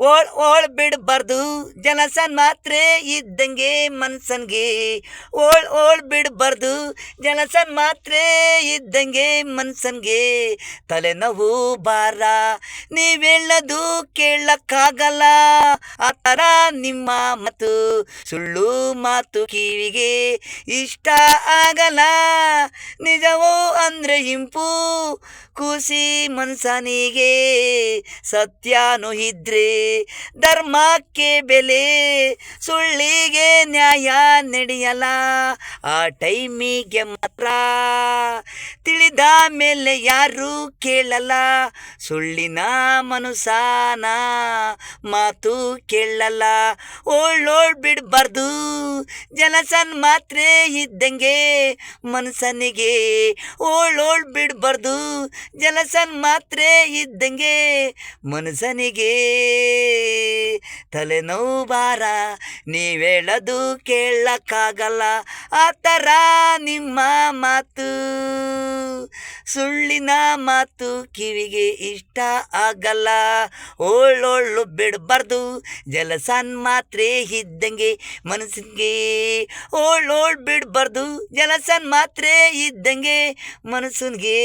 ಓಳ್ ಬಿಡಬಾರ್ದು ಜನಸನ್ ಮಾತ್ರೆ ಇದ್ದಂಗೆ ಮನ್ಸನ್ಗೆ. ಓಳ್ ಬಿಡಬಾರ್ದು ಜನಸನ್ ಮಾತ್ರೆ ಇದ್ದಂಗೆ ಮನ್ಸನ್ಗೆ. ತಲೆನೋವು ಭಾರ ನೀವೇಳದು ಕೇಳಕ್ಕಾಗಲ್ಲ. ಆ ಥರ ನಿಮ್ಮ ಮಾತು ಸುಳ್ಳು ಮಾತು ಕಿವಿಗೆ ಇಷ್ಟ ಆಗಲ್ಲ. ನಿಜವೋ ಅಂದ್ರೆ ಇಂಪು ಕೂಸಿ ಮನ್ಸನಿಗೆ. ಸತ್ಯನೂ ಇದ್ರೆ ಧರ್ಮಕ್ಕೆ ಬೆಲೆ, ಸುಳ್ಳಿಗೆ ನ್ಯಾಯ ನಡೆಯಲ್ಲ. ಆ ಟೈಮಿಗೆ ಮಾತ್ರ ತಿಳಿದ ಮೇಲೆ ಯಾರು ಕೇಳಲ್ಲ. ಸುಳ್ಳಿನ ಮನುಷ್ಯನ ಮಾತು ಕೇಳಲ್ಲ. ಓಳ್ ಬಿಡಬಾರ್ದು ಜನಸನ್ ಮಾತ್ರೆ ಇದ್ದಂಗೆ ಮನುಷ್ಯನಿಗೆ. ಓಳ್ ಬಿಡಬಾರ್ದು ಜನಸನ್ ಮಾತ್ರೆ ಇದ್ದಂಗೆ ಮನುಷ್ಯನಿಗೆ. ತಲೆನೋವು ಭಾರ ನೀವೇಳದು ಕೇಳಕ್ಕಾಗಲ್ಲ. ಆ ಥರ ನಿಮ್ಮ ಮಾತು ಸುಳ್ಳಿನ ಮಾತು ಕಿವಿಗೆ ಇಷ್ಟ ಆಗಲ್ಲ. ಓಳ್ ಬಿಡಬಾರ್ದು ಜಲಸನ್ ಮಾತ್ರೆ ಇದ್ದಂಗೆ ಮನಸ್ಸಿಗೆ. ಓಳ್ ಬಿಡಬಾರ್ದು ಜಲಸನ್ ಮಾತ್ರೆ ಇದ್ದಂಗೆ ಮನಸ್ಸಿಗೆ.